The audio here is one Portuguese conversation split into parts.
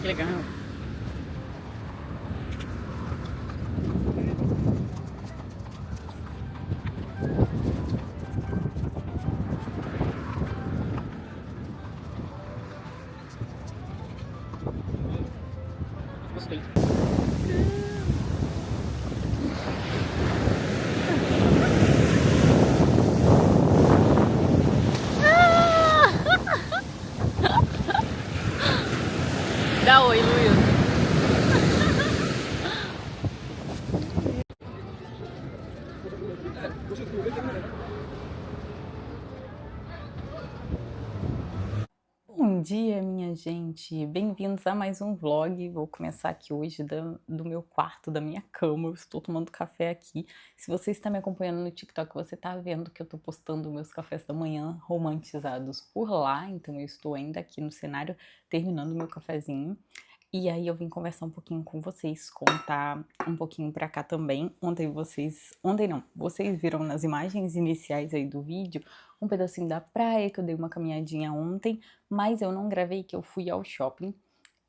Que legal. Gostei. Dá oi, Luiz. Bom dia, minha gente! Bem-vindos a mais um vlog. Vou começar aqui hoje do meu quarto, da minha cama. Eu estou tomando café aqui. Se você está me acompanhando no TikTok, você está vendo que eu estou postando meus cafés da manhã romantizados por lá. Então eu estou ainda aqui no cenário, terminando meu cafezinho. E aí eu vim conversar um pouquinho com vocês, contar um pouquinho pra cá também. Vocês viram nas imagens iniciais aí do vídeo um pedacinho da praia, que eu dei uma caminhadinha ontem, mas eu não gravei, que eu fui ao shopping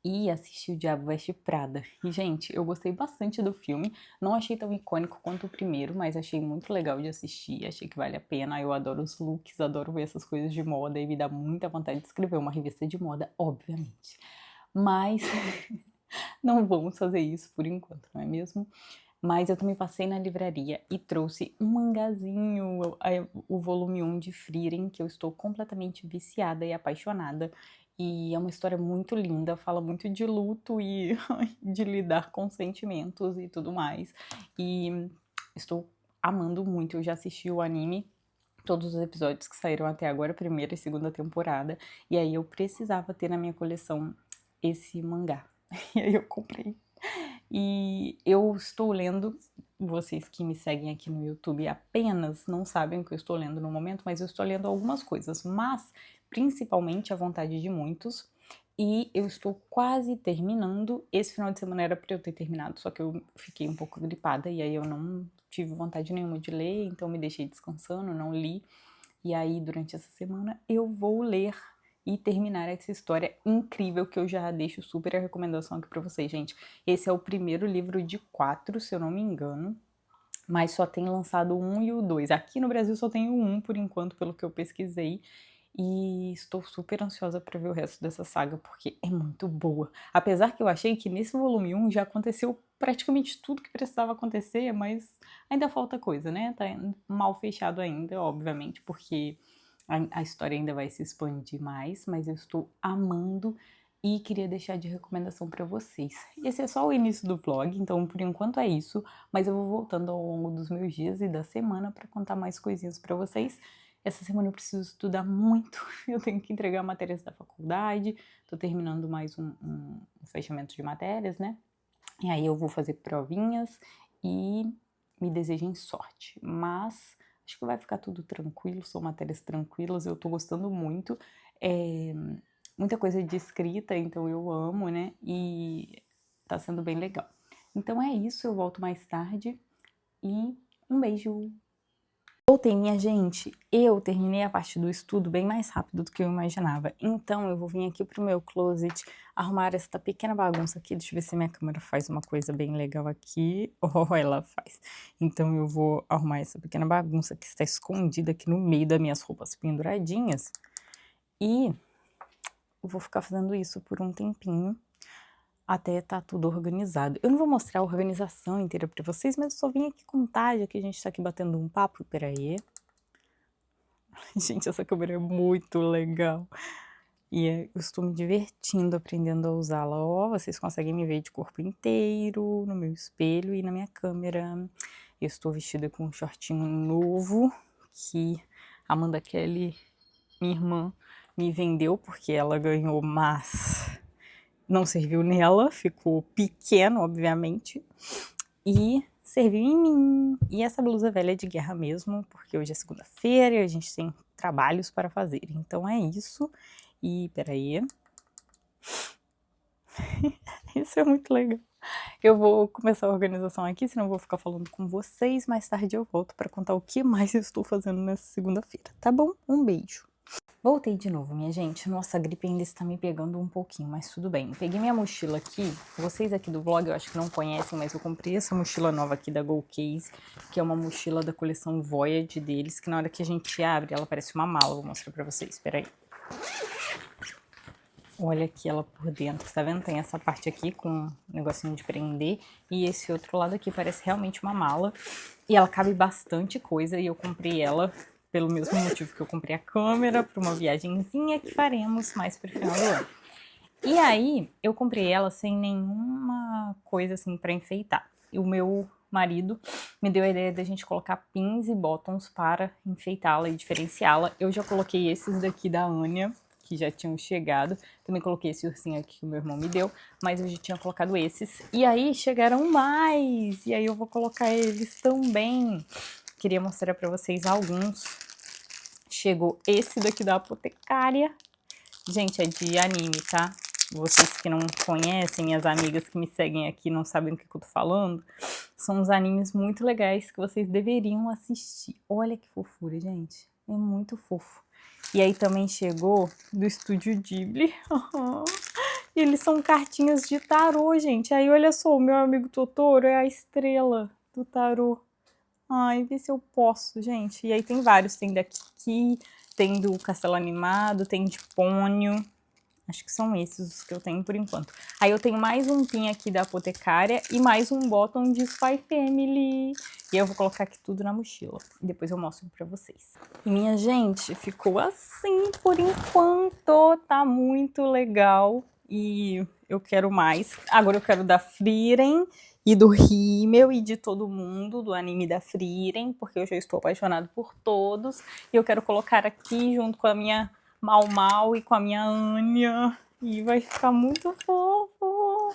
e assisti O Diabo Veste Prada. E, gente, eu gostei bastante do filme, não achei tão icônico quanto o primeiro, mas achei muito legal de assistir, achei que vale a pena. Eu adoro os looks, adoro ver essas coisas de moda e me dá muita vontade de escrever uma revista de moda, obviamente. Mas não vamos fazer isso por enquanto, não é mesmo? Mas eu também passei na livraria e trouxe um mangazinho, o volume 1 de Frieren, que eu estou completamente viciada e apaixonada. E é uma história muito linda, fala muito de luto e de lidar com sentimentos e tudo mais. E estou amando muito, eu já assisti o anime, todos os episódios que saíram até agora, primeira e segunda temporada. E aí eu precisava ter na minha coleção esse mangá. E aí eu comprei. E eu estou lendo, vocês que me seguem aqui no YouTube apenas não sabem o que eu estou lendo no momento, mas eu estou lendo algumas coisas, mas principalmente A Vontade de Muitos. E eu estou quase terminando. Esse final de semana era para eu ter terminado, só que eu fiquei um pouco gripada e aí eu não tive vontade nenhuma de ler, então me deixei descansando, não li. E aí durante essa semana eu vou ler e terminar essa história incrível, que eu já deixo super a recomendação aqui pra vocês, gente. Esse é o primeiro livro de 4, se eu não me engano, mas só tem lançado o 1 e o 2. Aqui no Brasil só tem o 1 por enquanto, pelo que eu pesquisei, e estou super ansiosa para ver o resto dessa saga, porque é muito boa. Apesar que eu achei que nesse volume 1 já aconteceu praticamente tudo que precisava acontecer, mas ainda falta coisa, né? Tá mal fechado ainda, obviamente, porque a história ainda vai se expandir mais, mas eu estou amando e queria deixar de recomendação para vocês. Esse é só o início do vlog, então por enquanto é isso, mas eu vou voltando ao longo dos meus dias e da semana para contar mais coisinhas para vocês. Essa semana eu preciso estudar muito, eu tenho que entregar matérias da faculdade, tô terminando mais um fechamento de matérias, né? E aí eu vou fazer provinhas e me desejem sorte, mas acho que vai ficar tudo tranquilo, são matérias tranquilas, eu tô gostando muito. Muita coisa de escrita, então eu amo, né? E tá sendo bem legal. Então é isso, eu volto mais tarde e um beijo! Voltei, minha gente, eu terminei a parte do estudo bem mais rápido do que eu imaginava, então eu vou vir aqui pro meu closet arrumar esta pequena bagunça aqui. Deixa eu ver se minha câmera faz uma coisa bem legal aqui. Oh, ela faz. Então eu vou arrumar essa pequena bagunça que está escondida aqui no meio das minhas roupas penduradinhas e eu vou ficar fazendo isso por um tempinho, até tá tudo organizado. Eu não vou mostrar a organização inteira pra vocês, mas eu só vim aqui contar, já que a gente tá aqui batendo um papo. Peraí. Gente, essa câmera é muito legal. E eu estou me divertindo aprendendo a usá-la. Ó, vocês conseguem me ver de corpo inteiro, no meu espelho e na minha câmera. Eu estou vestida com um shortinho novo, que a Amanda Kelly, minha irmã, me vendeu, porque ela ganhou, mas não serviu nela, ficou pequeno, obviamente, e serviu em mim. E essa blusa velha é de guerra mesmo, porque hoje é segunda-feira e a gente tem trabalhos para fazer. Então é isso. E peraí. Isso é muito legal. Eu vou começar a organização aqui, senão eu vou ficar falando com vocês. Mais tarde eu volto para contar o que mais eu estou fazendo nessa segunda-feira, tá bom? Um beijo! Voltei de novo, minha gente. Nossa, a gripe ainda está me pegando um pouquinho, mas tudo bem. Peguei minha mochila aqui. Vocês aqui do vlog eu acho que não conhecem, mas eu comprei essa mochila nova aqui da Go Case, que é uma mochila da coleção Voyage deles, que na hora que a gente abre, ela parece uma mala. Vou mostrar pra vocês, espera aí. Olha aqui ela por dentro, tá vendo? Tem essa parte aqui com um negocinho de prender e esse outro lado aqui parece realmente uma mala. E ela cabe bastante coisa e eu comprei ela pelo mesmo motivo que eu comprei a câmera, para uma viagenzinha que faremos mais pro final do ano. E aí, eu comprei ela sem nenhuma coisa assim para enfeitar. E o meu marido me deu a ideia da gente colocar pins e bottoms para enfeitá-la e diferenciá-la. Eu já coloquei esses daqui da Anya, que já tinham chegado. Também coloquei esse ursinho aqui que o meu irmão me deu, mas eu já tinha colocado esses. E aí chegaram mais, e aí eu vou colocar eles também. Queria mostrar para vocês alguns. Chegou esse daqui da Apotecária. Gente, é de anime, tá? Vocês que não conhecem, minhas amigas que me seguem aqui não sabem do que eu tô falando, são uns animes muito legais que vocês deveriam assistir. Olha que fofura, gente. É muito fofo. E aí também chegou do Estúdio Ghibli. E eles são cartinhas de tarô, gente. Aí olha só, o meu amigo Totoro é a estrela do tarô. Ai, vê se eu posso, gente. E aí tem vários, tem da Kiki, tem do Castelo Animado, tem de Pônio. Acho que são esses os que eu tenho por enquanto. Aí eu tenho mais um pin aqui da Apotecária e mais um bottom de Spy Family. E eu vou colocar aqui tudo na mochila. E depois eu mostro pra vocês. E minha gente, ficou assim por enquanto. Tá muito legal. E eu quero mais. Agora eu quero da Frieren e do Rimmel e de todo mundo, do anime da Frieren, porque eu já estou apaixonado por todos. E eu quero colocar aqui junto com a minha Mau Mau e com a minha Anya. E vai ficar muito fofo.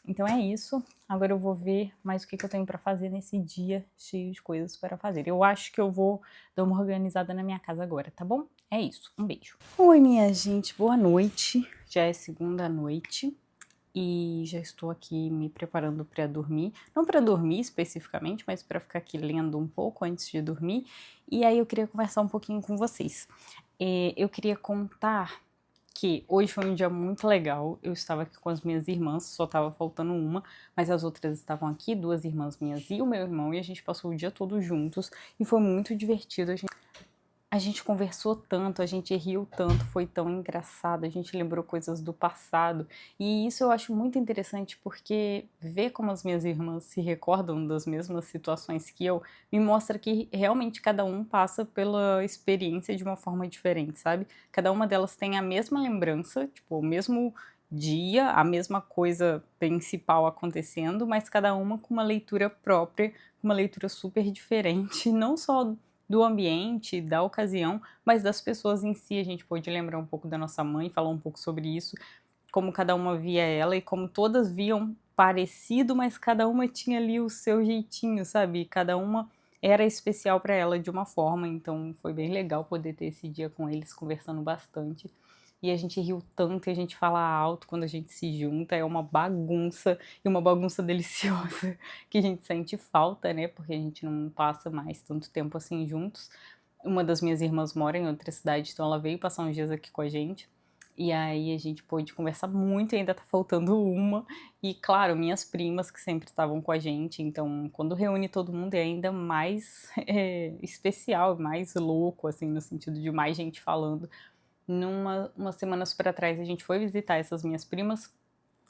Então é isso. Agora eu vou ver mais o que eu tenho para fazer nesse dia cheio de coisas para fazer. Eu acho que eu vou dar uma organizada na minha casa agora, tá bom? É isso. Um beijo. Oi, minha gente. Boa noite. Já é segunda noite. E já estou aqui me preparando para dormir. Não para dormir especificamente, mas para ficar aqui lendo um pouco antes de dormir. E aí eu queria conversar um pouquinho com vocês. Eu queria contar que hoje foi um dia muito legal. Eu estava aqui com as minhas irmãs, só estava faltando uma, mas as outras estavam aqui, duas irmãs minhas e o meu irmão, e a gente passou o dia todo juntos e foi muito divertido. A gente conversou tanto, a gente riu tanto, foi tão engraçado, a gente lembrou coisas do passado. E isso eu acho muito interessante porque ver como as minhas irmãs se recordam das mesmas situações que eu, me mostra que realmente cada um passa pela experiência de uma forma diferente, sabe? Cada uma delas tem a mesma lembrança, tipo, o mesmo dia, a mesma coisa principal acontecendo, mas cada uma com uma leitura própria, uma leitura super diferente, não só do ambiente, da ocasião, mas das pessoas em si. A gente pôde lembrar um pouco da nossa mãe, falar um pouco sobre isso, como cada uma via ela e como todas viam parecido, mas cada uma tinha ali o seu jeitinho, sabe? Cada uma era especial para ela de uma forma, então foi bem legal poder ter esse dia com eles conversando bastante. E a gente riu tanto e a gente fala alto quando a gente se junta, é uma bagunça, e uma bagunça deliciosa, que a gente sente falta, né, porque a gente não passa mais tanto tempo assim juntos. Uma das minhas irmãs mora em outra cidade, então ela veio passar uns dias aqui com a gente, e aí a gente pôde conversar muito, e ainda tá faltando uma, e claro, minhas primas que sempre estavam com a gente, então quando reúne todo mundo é ainda mais especial, mais louco, assim, no sentido de mais gente falando. Umas semanas para trás a gente foi visitar essas minhas primas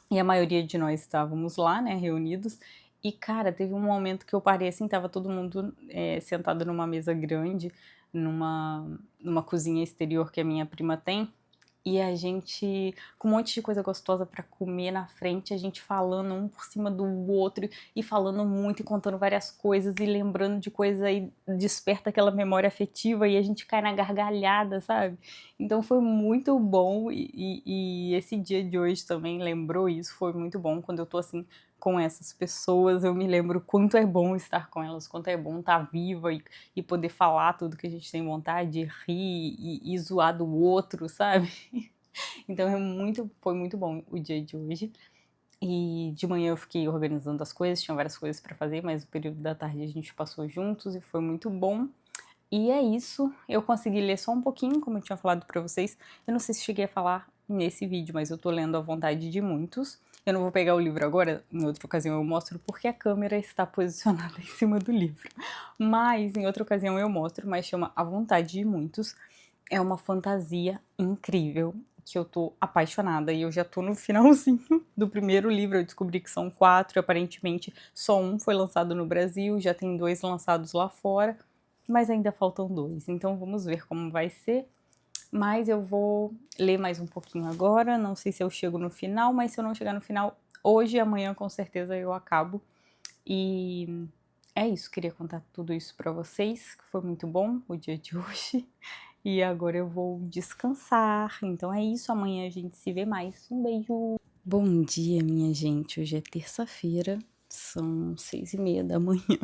e a maioria de nós estávamos lá, né, reunidos. E cara, teve um momento que eu parei assim, tava todo mundo sentado numa mesa grande, numa cozinha exterior que a minha prima tem. E a gente, com um monte de coisa gostosa para comer na frente, a gente falando um por cima do outro e falando muito e contando várias coisas e lembrando de coisas aí, desperta aquela memória afetiva e a gente cai na gargalhada, sabe? Então foi muito bom e esse dia de hoje também lembrou isso, foi muito bom quando eu tô assim com essas pessoas, eu me lembro quanto é bom estar com elas, quanto é bom estar viva e poder falar tudo que a gente tem vontade, rir e zoar do outro, sabe? Então foi muito bom o dia de hoje. E de manhã eu fiquei organizando as coisas, tinha várias coisas para fazer, mas o período da tarde a gente passou juntos e foi muito bom. E é isso, eu consegui ler só um pouquinho, como eu tinha falado pra vocês. Eu não sei se cheguei a falar nesse vídeo, mas eu tô lendo A Vontade de Muitos. Eu não vou pegar o livro agora, em outra ocasião eu mostro porque a câmera está posicionada em cima do livro. Mas em outra ocasião eu mostro, mas chama A Vontade de Muitos. É uma fantasia incrível, que eu tô apaixonada e eu já tô no finalzinho do primeiro livro. Eu descobri que são 4, aparentemente só um foi lançado no Brasil, já tem 2 lançados lá fora, mas ainda faltam 2, então vamos ver como vai ser. Mas eu vou ler mais um pouquinho agora, não sei se eu chego no final, mas se eu não chegar no final, hoje e amanhã com certeza eu acabo. E é isso, queria contar tudo isso pra vocês, que foi muito bom o dia de hoje. E agora eu vou descansar. Então é isso, amanhã a gente se vê mais. Um beijo! Bom dia, minha gente. Hoje é terça-feira, são 6h30 da manhã.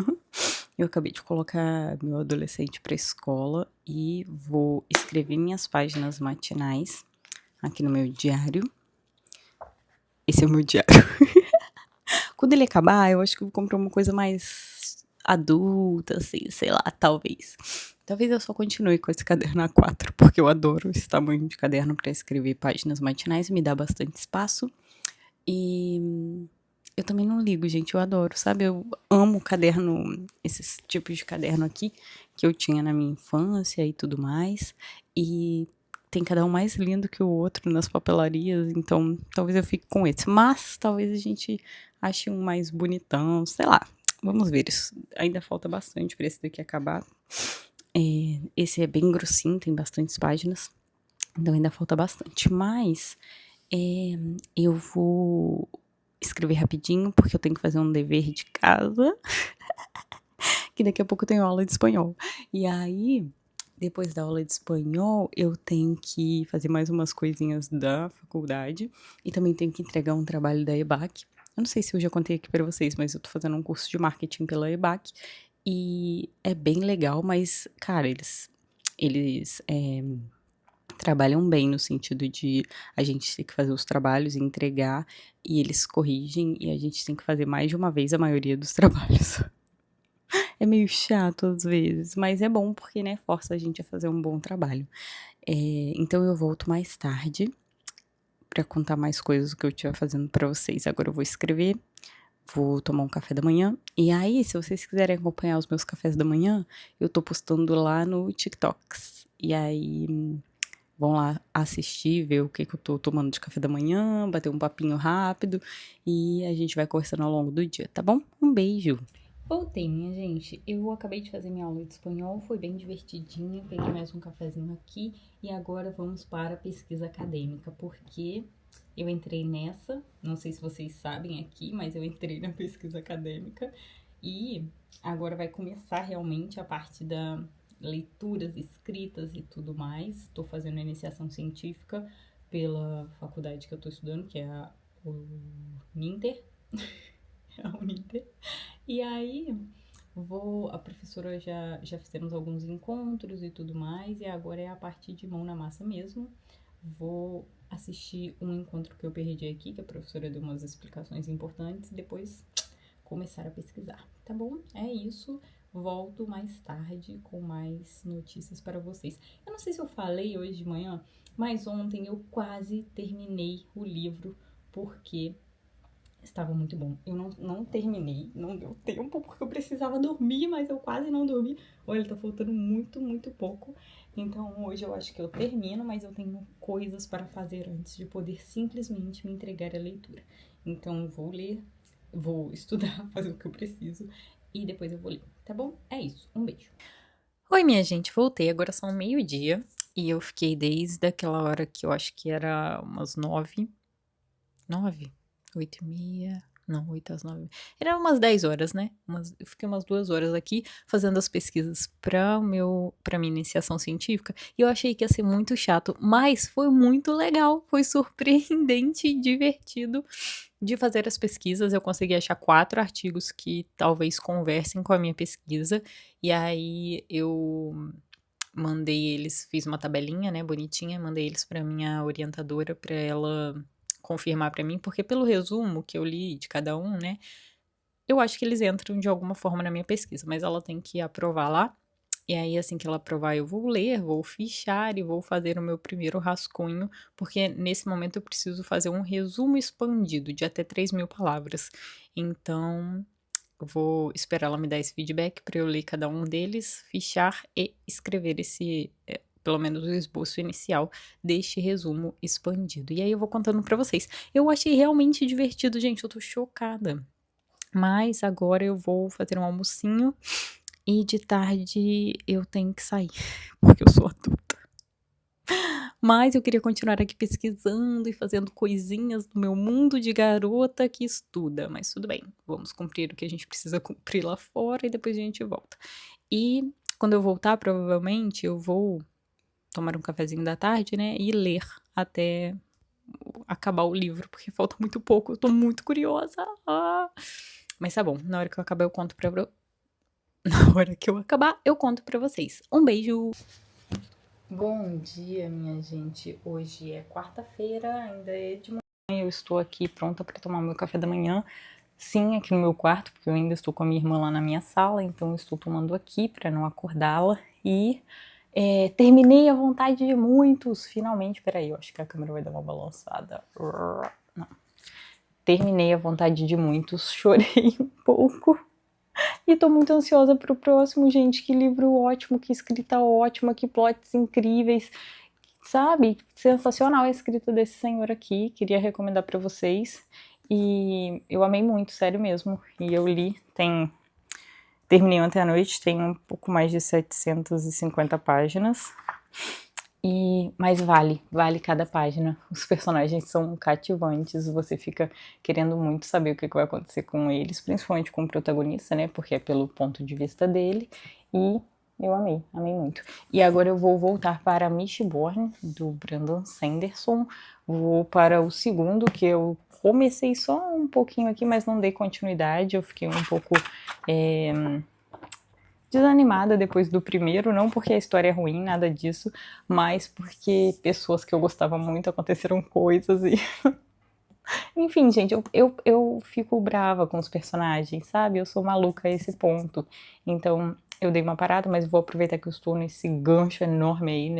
Eu acabei de colocar meu adolescente pra escola e vou escrever minhas páginas matinais aqui no meu diário. Esse é o meu diário. Quando ele acabar, eu acho que eu vou comprar uma coisa mais adulta, assim, sei lá, talvez. Talvez eu só continue com esse caderno A4, porque eu adoro esse tamanho de caderno para escrever páginas matinais, me dá bastante espaço. E eu também não ligo, gente, eu adoro, sabe? Eu amo caderno, esses tipos de caderno aqui, que eu tinha na minha infância e tudo mais. E tem cada um mais lindo que o outro nas papelarias, então talvez eu fique com esse. Mas talvez a gente ache um mais bonitão, sei lá. Vamos ver, isso ainda falta bastante para esse daqui acabar. Esse é bem grossinho, tem bastantes páginas, então ainda falta bastante. Mas eu vou escrever rapidinho, porque eu tenho que fazer um dever de casa, que daqui a pouco eu tenho aula de espanhol. E aí, depois da aula de espanhol, eu tenho que fazer mais umas coisinhas da faculdade e também tenho que entregar um trabalho da EBAC. Eu não sei se eu já contei aqui pra vocês, mas eu tô fazendo um curso de marketing pela EBAC e é bem legal, mas, cara, eles trabalham bem no sentido de a gente ter que fazer os trabalhos e entregar, e eles corrigem, e a gente tem que fazer mais de uma vez a maioria dos trabalhos. É meio chato às vezes, mas é bom porque, né, força a gente a fazer um bom trabalho. Então eu volto mais tarde pra contar mais coisas do que eu estiver fazendo pra vocês. Agora eu vou escrever, vou tomar um café da manhã. E aí, se vocês quiserem acompanhar os meus cafés da manhã, eu tô postando lá no TikToks. E aí, vão lá assistir, ver o que eu tô tomando de café da manhã, bater um papinho rápido e a gente vai conversando ao longo do dia, tá bom? Um beijo! Voltei, minha gente. Eu acabei de fazer minha aula de espanhol, foi bem divertidinha. Peguei mais um cafezinho aqui e agora vamos para a pesquisa acadêmica, porque eu entrei nessa, não sei se vocês sabem aqui, mas eu entrei na pesquisa acadêmica e agora vai começar realmente a parte da leituras escritas e tudo mais. Estou fazendo a iniciação científica pela faculdade que eu estou estudando, que é a Uninter. A Uninter. E aí, a professora já fizemos alguns encontros e tudo mais, e agora é a parte de mão na massa mesmo. Vou assistir um encontro que eu perdi aqui, que a professora deu umas explicações importantes, e depois começar a pesquisar, tá bom? É isso. Volto mais tarde com mais notícias para vocês. Eu não sei se eu falei hoje de manhã, mas ontem eu quase terminei o livro, porque estava muito bom. Eu não terminei, não deu tempo, porque eu precisava dormir, mas eu quase não dormi. Olha, tá faltando muito, muito pouco. Então hoje eu acho que eu termino, mas eu tenho coisas para fazer antes de poder simplesmente me entregar à leitura. Então eu vou ler, vou estudar, fazer o que eu preciso e depois eu vou ler, tá bom? É isso, um beijo. Oi, minha gente, voltei. Agora são 12h e eu fiquei desde aquela hora que eu acho que era umas 9, 9? 8h30, não, 8 às 9. Era umas 10 horas, né? Eu fiquei umas 2 horas aqui fazendo as pesquisas pra minha iniciação científica e eu achei que ia ser muito chato, mas foi muito legal, foi surpreendente e divertido de fazer as pesquisas. Eu consegui achar 4 artigos que talvez conversem com a minha pesquisa e aí eu mandei eles, fiz uma tabelinha, né, bonitinha, mandei eles pra minha orientadora pra ela confirmar pra mim, porque pelo resumo que eu li de cada um, né, eu acho que eles entram de alguma forma na minha pesquisa, mas ela tem que aprovar lá. E aí, assim que ela aprovar, eu vou ler, vou fichar e vou fazer o meu primeiro rascunho, porque nesse momento eu preciso fazer um resumo expandido de até 3.000 palavras. Então, eu vou esperar ela me dar esse feedback para eu ler cada um deles, fichar e escrever pelo menos o esboço inicial deste resumo expandido. E aí eu vou contando para vocês. Eu achei realmente divertido, gente, eu tô chocada. Mas agora eu vou fazer um almocinho e de tarde eu tenho que sair, porque eu sou adulta. Mas eu queria continuar aqui pesquisando e fazendo coisinhas do meu mundo de garota que estuda. Mas tudo bem, vamos cumprir o que a gente precisa cumprir lá fora e depois a gente volta. E quando eu voltar, provavelmente eu vou tomar um cafezinho da tarde, né? E ler até acabar o livro, porque falta muito pouco. Eu tô muito curiosa. Ah. Mas tá bom, na hora que eu acabar, eu conto pra. Na hora que eu acabar, eu conto pra vocês. Um beijo! Bom dia, minha gente. Hoje é quarta-feira, ainda é de manhã. Eu estou aqui pronta para tomar meu café da manhã. Sim, aqui no meu quarto, porque eu ainda estou com a minha irmã lá na minha sala, então eu estou tomando aqui para não acordá-la. E terminei a vontade de muitos, finalmente. Peraí, eu acho que a câmera vai dar uma balançada. Não. Terminei a vontade de muitos, chorei um pouco. E tô muito ansiosa pro próximo, gente. Que livro ótimo, que escrita ótima, que plots incríveis. Sabe? Sensacional a escrita desse senhor aqui. Queria recomendar pra vocês. E eu amei muito, sério mesmo. E eu li, terminei ontem à noite, tem um pouco mais de 750 páginas. Mas vale cada página. Os personagens são cativantes, você fica querendo muito saber o que vai acontecer com eles, principalmente com o protagonista, né? Porque é pelo ponto de vista dele. E eu amei muito. E agora eu vou voltar para Mistborn, do Brandon Sanderson. Vou para o segundo, que eu comecei só um pouquinho aqui, mas não dei continuidade. Eu fiquei um pouco desanimada depois do primeiro, não porque a história é ruim, nada disso, mas porque pessoas que eu gostava muito aconteceram coisas e. Enfim, gente, eu fico brava com os personagens, sabe? Eu sou maluca a esse ponto. Então, eu dei uma parada, mas vou aproveitar que eu estou nesse gancho enorme aí,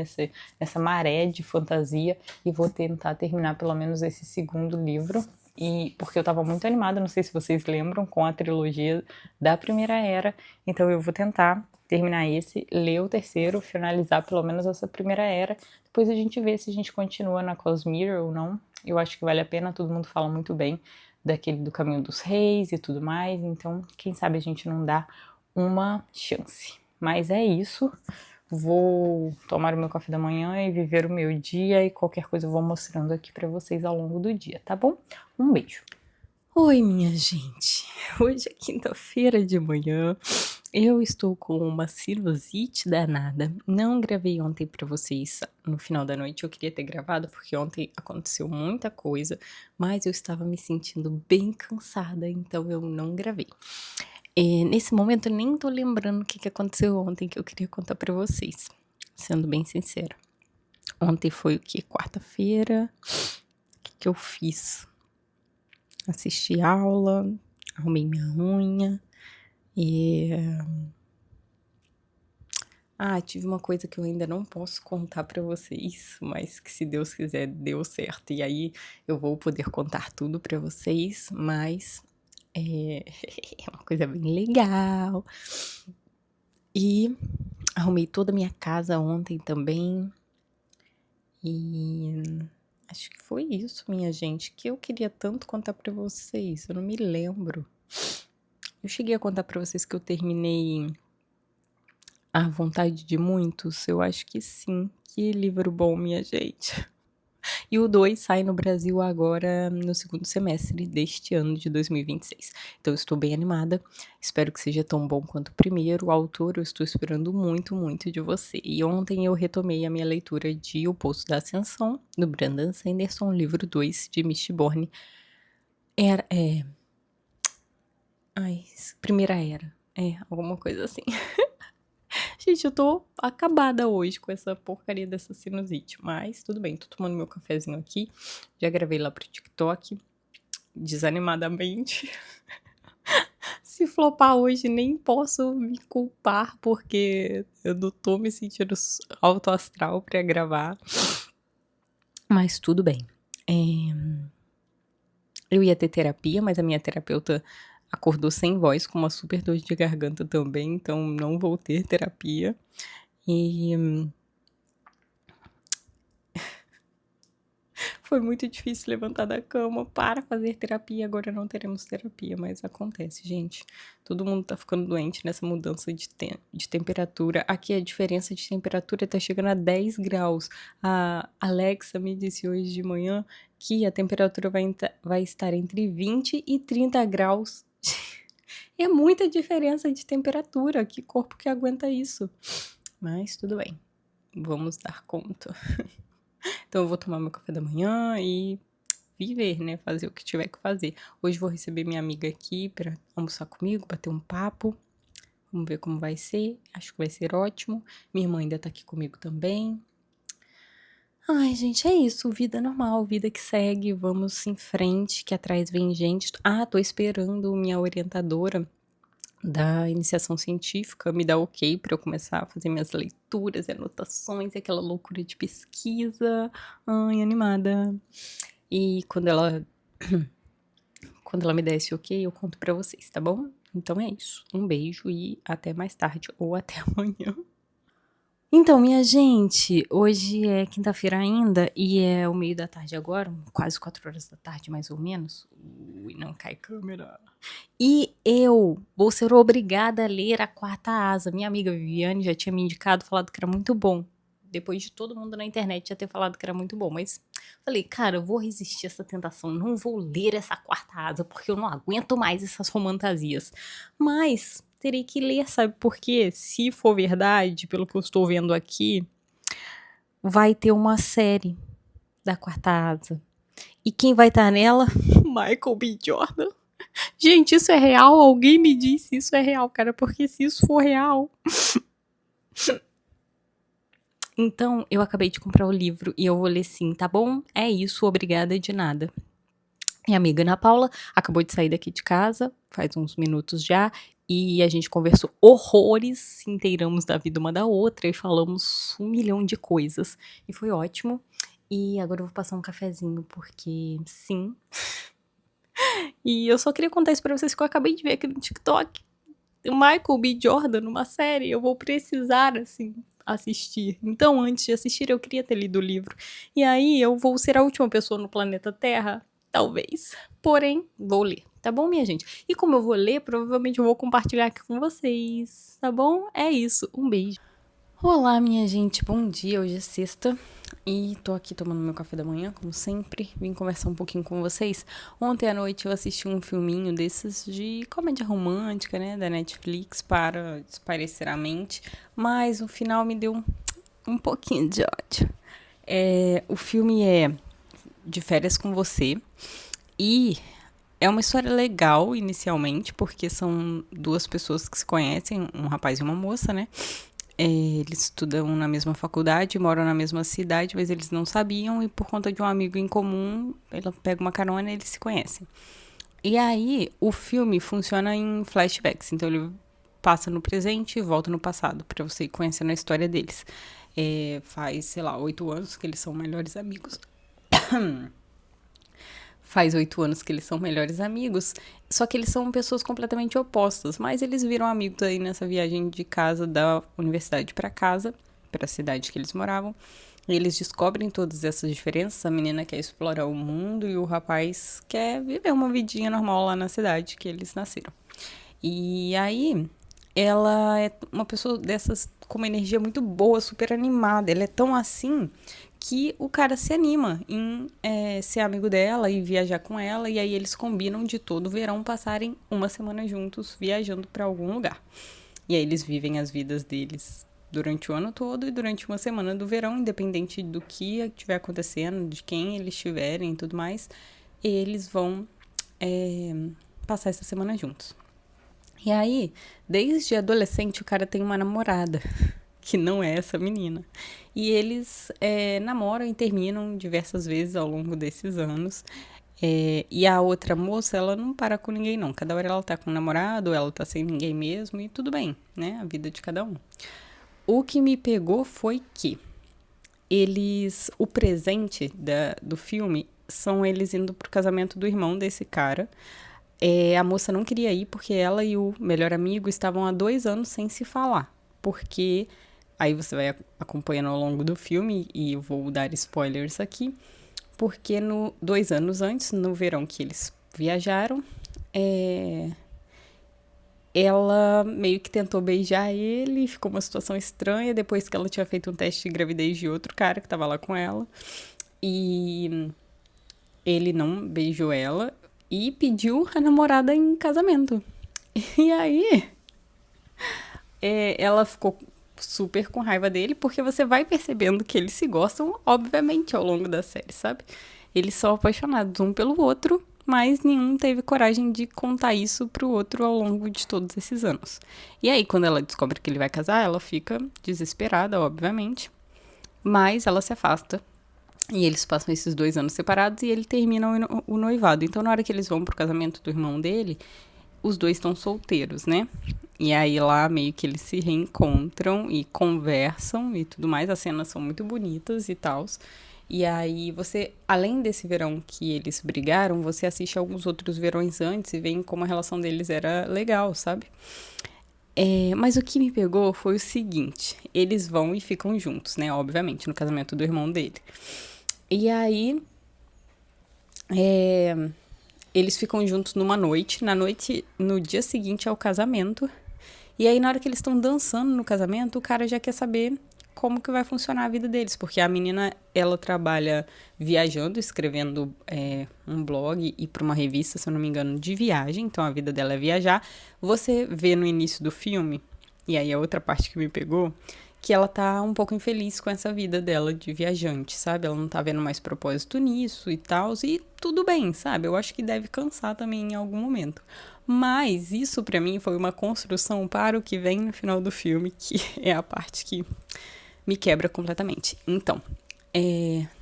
nessa maré de fantasia, e vou tentar terminar pelo menos esse segundo livro. E porque eu tava muito animada, não sei se vocês lembram, com a trilogia da Primeira Era. Então eu vou tentar terminar esse, ler o terceiro, finalizar pelo menos essa Primeira Era. Depois a gente vê se a gente continua na Cosmere ou não. Eu acho que vale a pena, todo mundo fala muito bem daquele do Caminho dos Reis e tudo mais. Então, quem sabe a gente não dá uma chance. Mas é isso. Vou tomar o meu café da manhã e viver o meu dia, e qualquer coisa eu vou mostrando aqui pra vocês ao longo do dia, tá bom? Um beijo. Oi, minha gente. Hoje é quinta-feira de manhã. Eu estou com uma sinusite danada. Não gravei ontem pra vocês no final da noite. Eu queria ter gravado porque ontem aconteceu muita coisa, mas eu estava me sentindo bem cansada, então eu não gravei. Nesse momento eu nem tô lembrando o que aconteceu ontem que eu queria contar pra vocês, sendo bem sincera. Ontem foi o que? Quarta-feira. O que eu fiz? Assisti aula, arrumei minha unha e... tive uma coisa que eu ainda não posso contar pra vocês, mas que se Deus quiser deu certo. E aí eu vou poder contar tudo pra vocês, mas é uma coisa bem legal. E arrumei toda a minha casa ontem também. E acho que foi isso, minha gente, que eu queria tanto contar pra vocês. Eu não me lembro. Eu cheguei a contar pra vocês que eu terminei A Vontade de Muitos? Eu acho que sim. Que livro bom, minha gente. E o 2 sai no Brasil agora no segundo semestre deste ano de 2026. Então eu estou bem animada. Espero que seja tão bom quanto o primeiro. O autor eu estou esperando muito, muito de você. E ontem eu retomei a minha leitura de O Poço da Ascensão, do Brandon Sanderson, livro 2 de Mistborn. Primeira Era. Alguma coisa assim. Gente, eu tô acabada hoje com essa porcaria dessa sinusite, mas tudo bem, tô tomando meu cafezinho aqui, já gravei lá pro TikTok, desanimadamente, Se flopar hoje, nem posso me culpar, porque eu não tô me sentindo alto astral pra gravar. Mas tudo bem. Eu ia ter terapia, mas a minha terapeuta acordou sem voz, com uma super dor de garganta também, então não vou ter terapia. E foi muito difícil levantar da cama para fazer terapia. Agora não teremos terapia, mas acontece, gente. Todo mundo tá ficando doente nessa mudança de temperatura. Aqui a diferença de temperatura tá chegando a 10 graus. A Alexa me disse hoje de manhã que a temperatura vai estar entre 20 e 30 graus. É muita diferença de temperatura. Que corpo que aguenta isso? Mas tudo bem. Vamos dar conta. Então eu vou tomar meu café da manhã e viver, né? Fazer o que tiver que fazer. Hoje vou receber minha amiga aqui pra almoçar comigo, bater um papo. Vamos ver como vai ser. Acho que vai ser ótimo. Minha irmã ainda tá aqui comigo também. Ai, gente, é isso. Vida normal, vida que segue. Vamos em frente, que atrás vem gente. Ah, tô esperando minha orientadora da iniciação científica me dar ok pra eu começar a fazer minhas leituras e anotações, aquela loucura de pesquisa. Ai, animada. E quando ela me der esse ok, eu conto pra vocês, tá bom? Então é isso. Um beijo e até mais tarde ou até amanhã. Então, minha gente, hoje é quinta-feira ainda e é o meio da tarde agora, quase 4 horas da tarde, mais ou menos. Ui, não cai câmera. E eu vou ser obrigada a ler A Quarta Asa. Minha amiga Viviane já tinha me indicado, falado que era muito bom. Depois de todo mundo na internet já ter falado que era muito bom. Mas falei, cara, eu vou resistir a essa tentação. Não vou ler essa Quarta Asa, porque eu não aguento mais essas fantasias. Mas terei que ler, sabe por quê? Se for verdade, pelo que eu estou vendo aqui, vai ter uma série da Quarta Asa. E quem vai estar nela? Michael B. Jordan. Gente, isso é real? Alguém me disse isso é real, cara, porque se isso for real... Então, eu acabei de comprar o livro e eu vou ler sim, tá bom? É isso, obrigada de nada. Minha amiga Ana Paula acabou de sair daqui de casa, faz uns minutos já, e a gente conversou horrores, inteiramos da vida uma da outra e falamos 1 milhão de coisas. E foi ótimo. E agora eu vou passar um cafezinho, porque sim. E eu só queria contar isso pra vocês que eu acabei de ver aqui no TikTok. O Michael B. Jordan numa série, eu vou precisar, assim, assistir. Então, antes de assistir, eu queria ter lido o livro. E aí, eu vou ser a última pessoa no planeta Terra? Talvez. Porém, vou ler. Tá bom, minha gente? E como eu vou ler, provavelmente eu vou compartilhar aqui com vocês. Tá bom? É isso. Um beijo. Olá, minha gente. Bom dia. Hoje é sexta. E tô aqui tomando meu café da manhã, como sempre. Vim conversar um pouquinho com vocês. Ontem à noite eu assisti um filminho desses de comédia romântica, né? Da Netflix, para espairecer a mente. Mas o final me deu um pouquinho de ódio. O filme é De Férias com Você. E é uma história legal, inicialmente, porque são duas pessoas que se conhecem, um rapaz e uma moça, né? Eles estudam na mesma faculdade, moram na mesma cidade, mas eles não sabiam, e por conta de um amigo em comum, ela pega uma carona e eles se conhecem. E aí, o filme funciona em flashbacks, então ele passa no presente e volta no passado, pra você ir conhecendo a história deles. Faz, sei lá, 8 anos que eles são melhores amigos. Faz 8 anos que eles são melhores amigos, só que eles são pessoas completamente opostas, mas eles viram amigos aí nessa viagem de casa da universidade para casa, para a cidade que eles moravam, e eles descobrem todas essas diferenças. A menina quer explorar o mundo e o rapaz quer viver uma vidinha normal lá na cidade que eles nasceram. E aí, ela é uma pessoa dessas com uma energia muito boa, super animada. Ela é tão assim que o cara se anima em ser amigo dela e viajar com ela. E aí eles combinam de todo verão passarem uma semana juntos viajando para algum lugar. E aí eles vivem as vidas deles durante o ano todo e durante uma semana do verão, independente do que estiver acontecendo, de quem eles estiverem e tudo mais, eles vão passar essa semana juntos. E aí, desde adolescente, o cara tem uma namorada, que não é essa menina. E eles namoram e terminam diversas vezes ao longo desses anos. E a outra moça, ela não para com ninguém, não. Cada hora ela tá com um namorado, ela tá sem ninguém mesmo, e tudo bem, né? A vida de cada um. O que me pegou foi que o presente do filme são eles indo pro casamento do irmão desse cara. A moça não queria ir porque ela e o melhor amigo estavam há 2 anos sem se falar. Porque aí você vai acompanhando ao longo do filme, e eu vou dar spoilers aqui, porque 2 anos antes, no verão que eles viajaram, é, ela meio que tentou beijar ele, ficou uma situação estranha depois que ela tinha feito um teste de gravidez de outro cara que tava lá com ela. E ele não beijou ela e pediu a namorada em casamento. E aí, ela ficou super com raiva dele, porque você vai percebendo que eles se gostam, obviamente, ao longo da série, sabe? Eles são apaixonados um pelo outro, mas nenhum teve coragem de contar isso pro outro ao longo de todos esses anos. E aí, quando ela descobre que ele vai casar, ela fica desesperada, obviamente, mas ela se afasta. E eles passam esses 2 anos separados e ele termina o noivado. Então, na hora que eles vão pro casamento do irmão dele, os dois estão solteiros, né? E aí lá meio que eles se reencontram e conversam e tudo mais. As cenas são muito bonitas e tal. E aí você, além desse verão que eles brigaram, você assiste alguns outros verões antes e vê como a relação deles era legal, sabe? Mas o que me pegou foi o seguinte: eles vão e ficam juntos, né? Obviamente, no casamento do irmão dele. E aí, eles ficam juntos numa noite. Na noite, no dia seguinte ao casamento. E aí, na hora que eles estão dançando no casamento, o cara já quer saber como que vai funcionar a vida deles. Porque a menina, ela trabalha viajando, escrevendo um blog e para uma revista, se eu não me engano, de viagem. Então, a vida dela é viajar. Você vê no início do filme, e aí a outra parte que me pegou, que ela tá um pouco infeliz com essa vida dela de viajante, sabe? Ela não tá vendo mais propósito nisso e tal, e tudo bem, sabe? Eu acho que deve cansar também em algum momento. Mas isso pra mim foi uma construção para o que vem no final do filme, que é a parte que me quebra completamente. Então,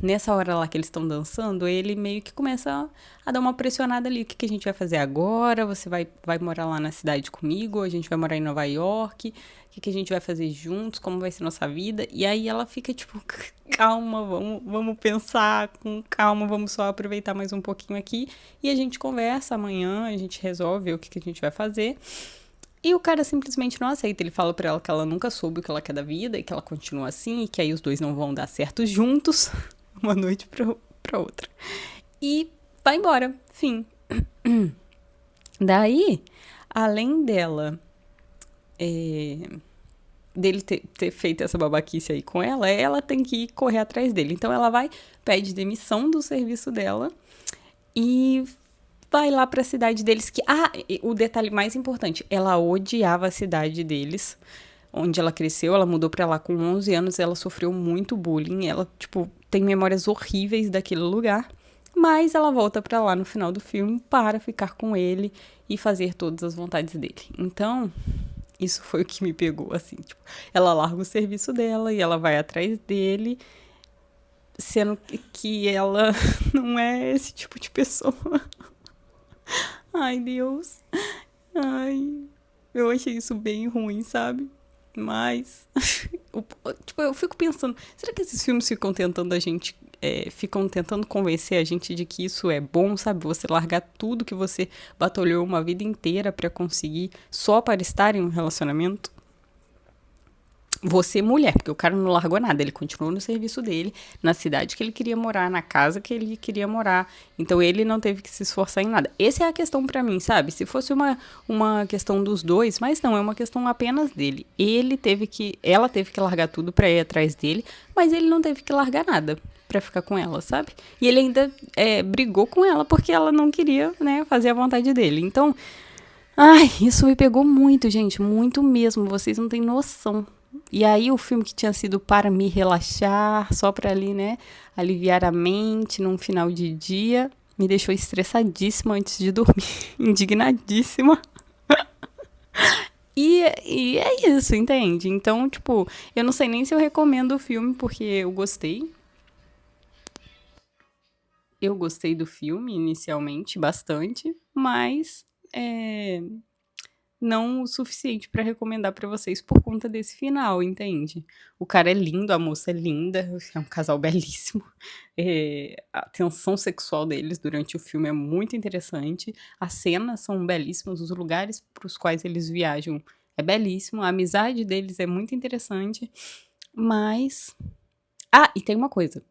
nessa hora lá que eles estão dançando, ele meio que começa a dar uma pressionada ali. O que a gente vai fazer agora? Você vai morar lá na cidade comigo? A gente vai morar em Nova York? O que a gente vai fazer juntos? Como vai ser nossa vida? E aí ela fica tipo, calma, vamos pensar com calma, vamos só aproveitar mais um pouquinho aqui. E a gente conversa amanhã, a gente resolve o que a gente vai fazer. E o cara simplesmente não aceita. Ele fala pra ela que ela nunca soube o que ela quer da vida e que ela continua assim e que aí os dois não vão dar certo juntos, uma noite pra outra. E vai embora. Fim. Daí, além dele ter feito essa babaquice aí com ela tem que ir correr atrás dele. Então ela vai, pede demissão do serviço dela e vai lá pra cidade deles que... o detalhe mais importante, ela odiava a cidade deles, onde ela cresceu, ela mudou pra lá com 11 anos, ela sofreu muito bullying, ela, tipo, tem memórias horríveis daquele lugar, mas ela volta pra lá no final do filme para ficar com ele e fazer todas as vontades dele. Então, isso foi o que me pegou, assim, tipo, ela larga o serviço dela e ela vai atrás dele, sendo que ela não é esse tipo de pessoa. Ai, Deus. Ai, eu achei isso bem ruim, sabe? Mas, tipo, eu fico pensando, será que esses filmes ficam tentando ficam tentando convencer a gente de que isso é bom, sabe? Você largar tudo que você batalhou uma vida inteira pra conseguir só para estar em um relacionamento? Você mulher, porque o cara não largou nada, ele continuou no serviço dele, na cidade que ele queria morar, na casa que ele queria morar, então ele não teve que se esforçar em nada. Essa é a questão pra mim, sabe? Se fosse uma questão dos dois, mas não, é uma questão apenas dele. Ela teve que largar tudo pra ir atrás dele, mas ele não teve que largar nada pra ficar com ela, sabe? E ele ainda brigou com ela porque ela não queria, né, fazer a vontade dele. Então, ai, isso me pegou muito, gente, muito mesmo, vocês não têm noção. E aí o filme que tinha sido para me relaxar, só para ali, né, aliviar a mente num final de dia, me deixou estressadíssima antes de dormir, indignadíssima. E é isso, entende? Então, tipo, eu não sei nem se eu recomendo o filme porque eu gostei. Eu gostei do filme inicialmente bastante, mas não o suficiente pra recomendar pra vocês por conta desse final, entende? O cara é lindo, a moça é linda, é um casal belíssimo. A tensão sexual deles durante o filme é muito interessante. As cenas são belíssimas, os lugares para os quais eles viajam é belíssimo, a amizade deles é muito interessante, mas. Ah, e tem uma coisa.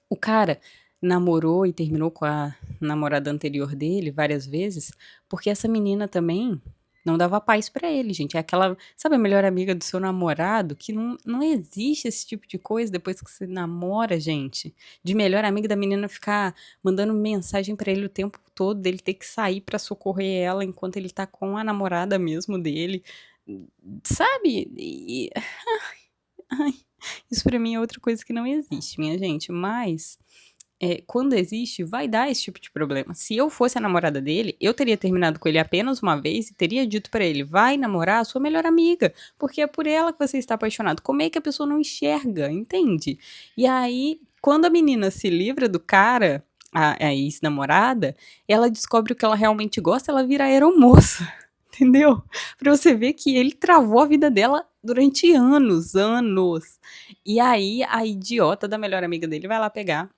O cara namorou e terminou com a namorada anterior dele várias vezes, porque essa menina também não dava paz pra ele, gente. É aquela, sabe, a melhor amiga do seu namorado, que não existe esse tipo de coisa depois que você namora, gente. De melhor amiga da menina ficar mandando mensagem pra ele o tempo todo, dele ter que sair pra socorrer ela enquanto ele tá com a namorada mesmo dele. Sabe? Ai, isso pra mim é outra coisa que não existe, minha gente. Mas quando existe, vai dar esse tipo de problema. Se eu fosse a namorada dele, eu teria terminado com ele apenas uma vez e teria dito pra ele: vai namorar a sua melhor amiga, porque é por ela que você está apaixonado. Como é que a pessoa não enxerga, entende? E aí, quando a menina se livra do cara, a ex-namorada, ela descobre o que ela realmente gosta, ela vira aeromoça. Entendeu? Pra você ver que ele travou a vida dela durante anos, anos. E aí, a idiota da melhor amiga dele vai lá pegar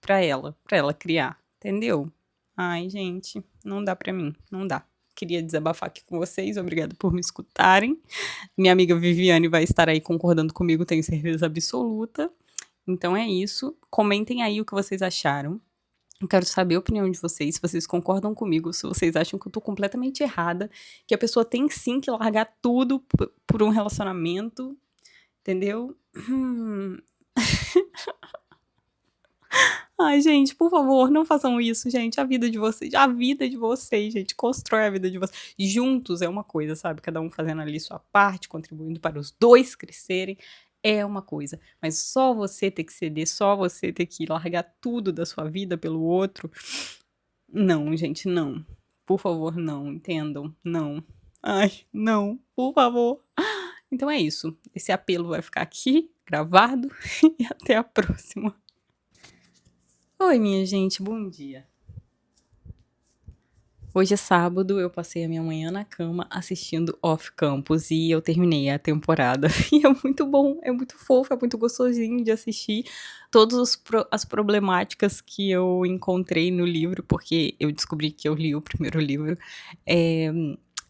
pra ela criar, entendeu? Ai, gente, não dá pra mim, não dá. Queria desabafar aqui com vocês, obrigada por me escutarem. Minha amiga Viviane vai estar aí concordando comigo, tenho certeza absoluta. Então é isso. Comentem aí o que vocês acharam. Eu quero saber a opinião de vocês, se vocês concordam comigo, se vocês acham que eu tô completamente errada, que a pessoa tem sim que largar tudo por um relacionamento, entendeu? Ai, gente, por favor, não façam isso, gente. A vida de vocês, gente, constrói a vida de vocês. Juntos é uma coisa, sabe? Cada um fazendo ali sua parte, contribuindo para os dois crescerem, é uma coisa. Mas só você ter que ceder, só você ter que largar tudo da sua vida pelo outro. Não, gente, não. Por favor, não, entendam. Não. Ai, não, por favor. Então é isso. Esse apelo vai ficar aqui, gravado, e até a próxima. Oi, minha gente, bom dia. Hoje é sábado, eu passei a minha manhã na cama assistindo Off Campus e eu terminei a temporada. E é muito bom, é muito fofo, é muito gostosinho de assistir todas as problemáticas que eu encontrei no livro, porque eu descobri que eu li o primeiro livro.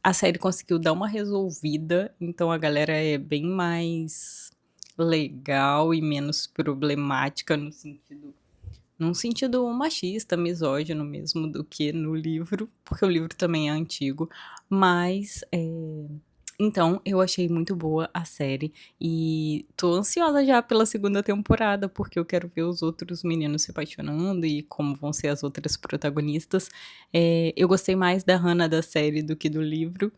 A série conseguiu dar uma resolvida, então a galera é bem mais legal e menos problemática num sentido machista, misógino mesmo, do que no livro, porque o livro também é antigo, mas então eu achei muito boa a série e tô ansiosa já pela segunda temporada, porque eu quero ver os outros meninos se apaixonando e como vão ser as outras protagonistas. Eu gostei mais da Hannah da série do que do livro.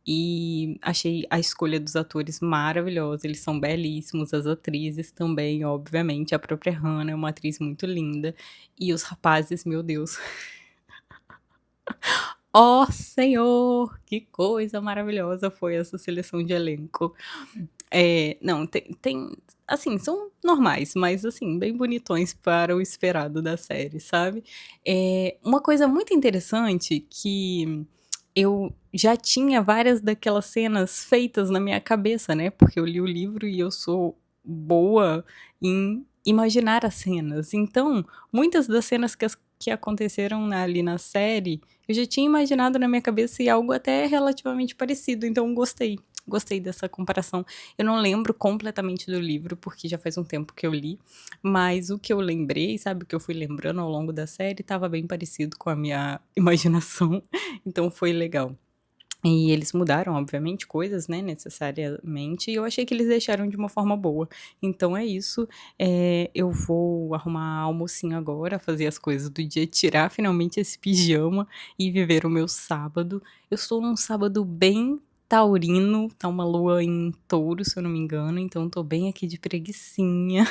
E achei a escolha dos atores maravilhosa, eles são belíssimos, as atrizes também, obviamente, a própria Hannah é uma atriz muito linda, e os rapazes, meu Deus. Ó Senhor, que coisa maravilhosa foi essa seleção de elenco. Não, assim, são normais, mas assim, bem bonitões para o esperado da série, sabe? Uma coisa muito interessante que eu já tinha várias daquelas cenas feitas na minha cabeça, né? Porque eu li o livro e eu sou boa em imaginar as cenas. Então, muitas das cenas que aconteceram ali na série, eu já tinha imaginado na minha cabeça e algo até relativamente parecido. Então, gostei. Gostei dessa comparação. Eu não lembro completamente do livro, porque já faz um tempo que eu li, mas o que eu lembrei, sabe, o que eu fui lembrando ao longo da série, estava bem parecido com a minha imaginação, então foi legal. E eles mudaram, obviamente, coisas, né, necessariamente, e eu achei que eles deixaram de uma forma boa. Então é isso, eu vou arrumar almocinho agora, fazer as coisas do dia, tirar finalmente esse pijama e viver o meu sábado. Eu estou num sábado bem taurino, tá uma lua em touro, se eu não me engano, então tô bem aqui de preguicinha.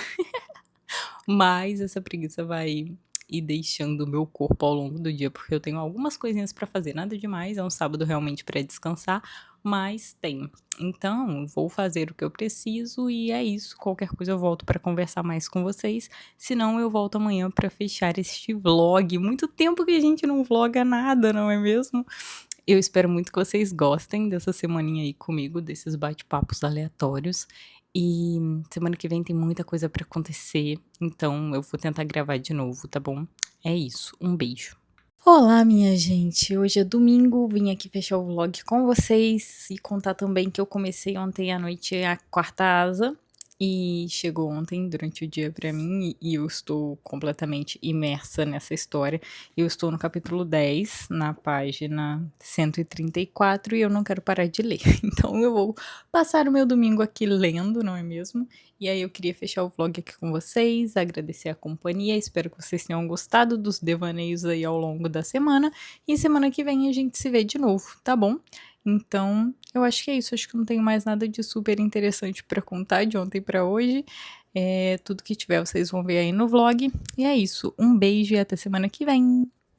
Mas essa preguiça vai ir deixando o meu corpo ao longo do dia, porque eu tenho algumas coisinhas pra fazer, nada demais, é um sábado realmente pra descansar, mas tem. Então, vou fazer o que eu preciso e é isso. Qualquer coisa eu volto para conversar mais com vocês. Senão, eu volto amanhã para fechar este vlog. Muito tempo que a gente não vloga nada, não é mesmo? Eu espero muito que vocês gostem dessa semaninha aí comigo, desses bate-papos aleatórios. E semana que vem tem muita coisa para acontecer, então eu vou tentar gravar de novo, tá bom? É isso, um beijo. Olá, minha gente! Hoje é domingo, vim aqui fechar o vlog com vocês e contar também que eu comecei ontem à noite a quarta asa e chegou ontem durante o dia pra mim e eu estou completamente imersa nessa história. Eu estou no capítulo 10, na página 134 e eu não quero parar de ler. Então eu vou passar o meu domingo aqui lendo, não é mesmo? E aí eu queria fechar o vlog aqui com vocês, agradecer a companhia, espero que vocês tenham gostado dos devaneios aí ao longo da semana. E semana que vem a gente se vê de novo, tá bom? Então, eu acho que é isso. Acho que não tenho mais nada de super interessante pra contar de ontem pra hoje. Tudo que tiver vocês vão ver aí no vlog. E é isso. Um beijo e até semana que vem.